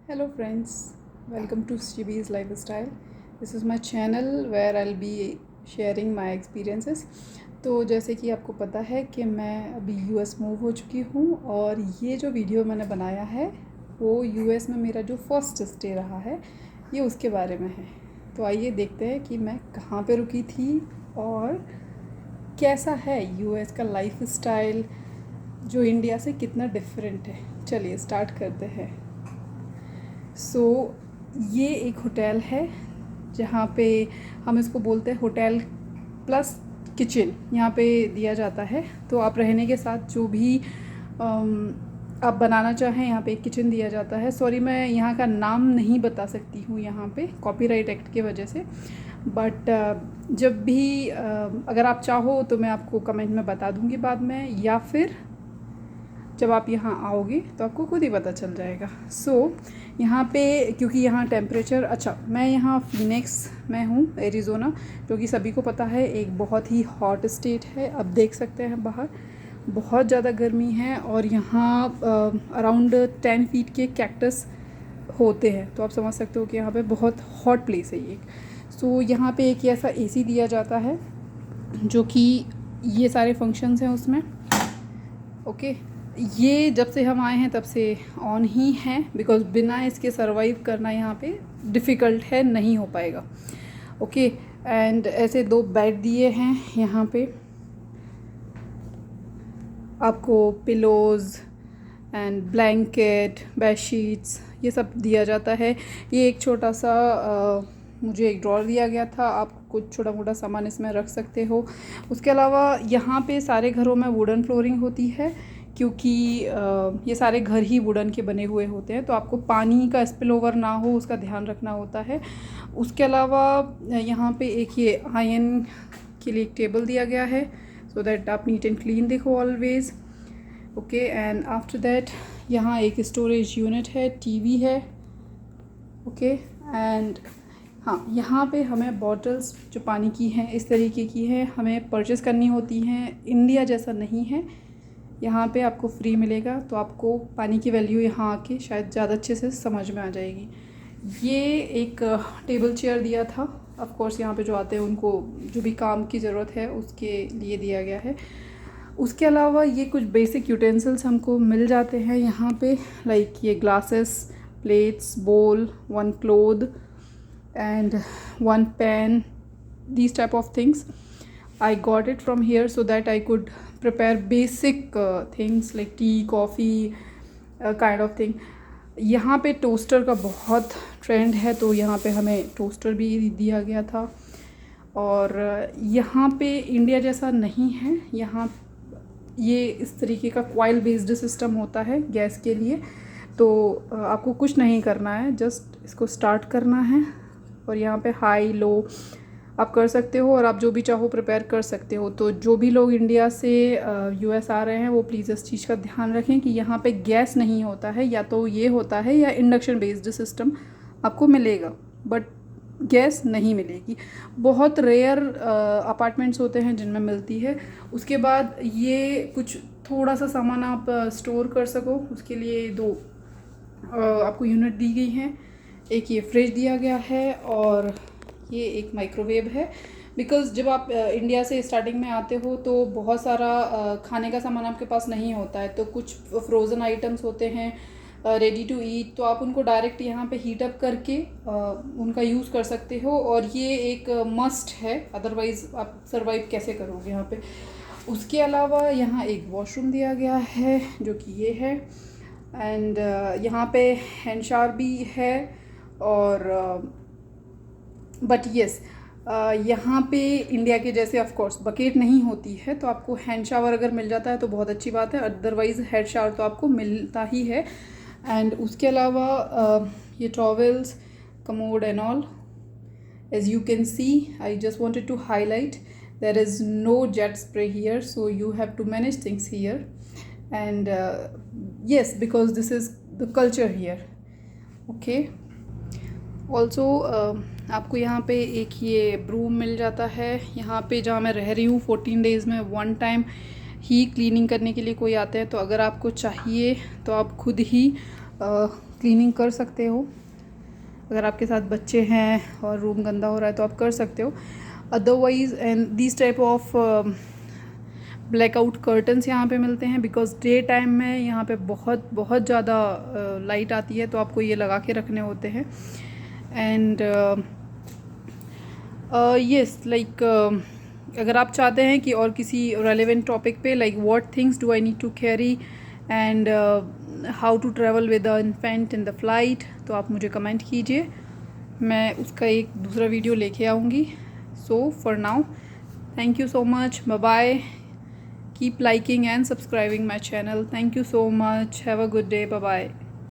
Hello friends, welcome to Shibi's Lifestyle. This is my channel where I'll be sharing my experiences. तो जैसे कि आपको पता है कि मैं अभी यूएस मूव हो चुकी हूँ और ये जो वीडियो मैंने बनाया है वो यूएस में मेरा जो फर्स्ट स्टे रहा है ये उसके बारे में है। तो आइए देखते हैं कि मैं कहाँ पे रुकी थी और कैसा है यूएस का लाइफ स्टाइल जो इंडिया से कितना डिफरेंट है। चलिए स्टार्ट करते हैं। ये एक होटल है जहाँ पे हम इसको बोलते हैं होटल प्लस किचन यहाँ पे दिया जाता है। तो आप रहने के साथ जो भी आप बनाना चाहें यहाँ पे एक किचन दिया जाता है। सॉरी मैं यहाँ का नाम नहीं बता सकती हूँ यहाँ पे कॉपीराइट एक्ट की वजह से, बट जब भी अगर आप चाहो तो मैं आपको कमेंट में बता दूँगी बाद में, या फिर जब आप यहाँ आओगे तो आपको खुद ही पता चल जाएगा। यहाँ पे क्योंकि यहाँ टेम्परेचर मैं यहाँ फिनिक्स में हूँ, एरिज़ोना, जो कि सभी को पता है एक बहुत ही हॉट स्टेट है। अब देख सकते हैं बाहर बहुत ज़्यादा गर्मी है और यहाँ अराउंड 10 फीट के कैक्टस होते हैं। तो आप समझ सकते हो कि यहाँ पे बहुत हॉट प्लेस है ये। यहाँ पे एक ऐसा एसी दिया जाता है जो कि ये सारे फंक्शंस हैं उसमें। ओके, ये जब से हम आए हैं तब से ऑन ही है, बिकॉज़ बिना इसके सरवाइव करना यहाँ पे डिफ़िकल्ट है, नहीं हो पाएगा। ओके, एंड ऐसे 2 बेड दिए हैं यहाँ पे आपको, पिलोज़ एंड ब्लैंकेट, बेडशीट्स ये सब दिया जाता है। ये एक छोटा सा मुझे एक ड्रॉर दिया गया था, आप कुछ छोटा मोटा सामान इसमें रख सकते हो। उसके अलावा यहाँ पे सारे घरों में वुडन फ्लोरिंग होती है, क्योंकि ये सारे घर ही वुडन के बने हुए होते हैं। तो आपको पानी का स्पिल ओवर ना हो उसका ध्यान रखना होता है। उसके अलावा यहाँ पे एक ये आयरन के लिए एक टेबल दिया गया है, सो दैट आप नीट एंड क्लीन देखो always. Okay, and after that यहाँ एक स्टोरेज यूनिट है, टीवी है। ओके, एंड हाँ, यहाँ पे हमें बॉटल्स जो पानी की हैं इस तरीके की हैं, हमें परचेस करनी होती हैं। इंडिया जैसा नहीं है, यहाँ पे आपको फ्री मिलेगा। तो आपको पानी की वैल्यू यहाँ आके शायद ज़्यादा अच्छे से समझ में आ जाएगी। ये एक टेबल चेयर दिया था, ऑफ कोर्स यहाँ पे जो आते हैं उनको जो भी काम की ज़रूरत है उसके लिए दिया गया है। उसके अलावा ये कुछ बेसिक यूटेंसिल्स हमको मिल जाते हैं यहाँ पे, लाइक ये ग्लासेस, प्लेट्स, बोल, 1 cloth and 1 pen, these type of things. I got it from here so that I could prepare basic things like tea, coffee kind of thing. यहाँ पे टोस्टर का बहुत ट्रेंड है, तो यहाँ पे हमें टोस्टर भी दिया गया था। और यहाँ पे इंडिया जैसा नहीं है, यहाँ ये इस तरीके का कॉइल बेस्ड सिस्टम होता है गैस के लिए। तो आपको कुछ नहीं करना है, जस्ट इसको स्टार्ट करना है और यहाँ पे हाई लो आप कर सकते हो और आप जो भी चाहो प्रिपेयर कर सकते हो। तो जो भी लोग इंडिया से यूएस आ रहे हैं वो प्लीज़ इस चीज़ का ध्यान रखें कि यहाँ पे गैस नहीं होता है, या तो ये होता है या इंडक्शन बेस्ड सिस्टम आपको मिलेगा, बट गैस नहीं मिलेगी। बहुत रेयर अपार्टमेंट्स होते हैं जिनमें मिलती है। उसके बाद ये कुछ थोड़ा सा सामान आप स्टोर कर सको, उसके लिए 2 आपको यूनिट दी गई हैं। एक ये फ्रिज दिया गया है और ये एक माइक्रोवेव है, बिकॉज़ जब आप इंडिया से स्टार्टिंग में आते हो तो बहुत सारा खाने का सामान आपके पास नहीं होता है। तो कुछ फ्रोज़न आइटम्स होते हैं रेडी टू ईट, तो आप उनको डायरेक्ट यहाँ पे हीट अप करके उनका यूज़ कर सकते हो, और ये एक मस्ट है, अदरवाइज़ आप सर्वाइव कैसे करोगे यहाँ पे। उसके अलावा यहाँ एक वॉशरूम दिया गया है जो कि ये है, एंड यहाँ पे हैंड शावर भी है। और बट येस, यहाँ पे इंडिया के जैसे ऑफ कोर्स बकेट नहीं होती है, तो आपको हैंड शावर अगर मिल जाता है तो बहुत अच्छी बात है, अदरवाइज़ हेड शावर तो आपको मिलता ही है। एंड उसके अलावा ये towels, commode and all, as you can see, I just wanted to highlight there is no jet spray here, so you have to manage things here. And yes, because this is the culture here. Okay, also आपको यहाँ पे एक ये broom मिल जाता है। यहाँ पे जहाँ मैं रह रही हूँ 14 डेज़ में 1 टाइम ही क्लीनिंग करने के लिए कोई आता है, तो अगर आपको चाहिए तो आप खुद ही क्लीनिंग कर सकते हो। अगर आपके साथ बच्चे हैं और रूम गंदा हो रहा है तो आप कर सकते हो। Otherwise and this type of blackout curtains यहाँ पे मिलते हैं, बिकॉज डे टाइम में यहाँ पे बहुत बहुत ज़्यादा लाइट आती है, तो आपको ये लगा के रखने होते हैं। एंड यस लाइक अगर आप चाहते हैं कि और किसी रेलेवेंट टॉपिक पे, like what things do I need to carry and how to travel with the infant in the flight, तो आप मुझे कमेंट कीजिए, मैं उसका एक दूसरा वीडियो लेके आऊँगी। So for now, thank you so much. Bye bye. Keep liking and subscribing my channel. Thank you so much. Have a good day. Bye bye.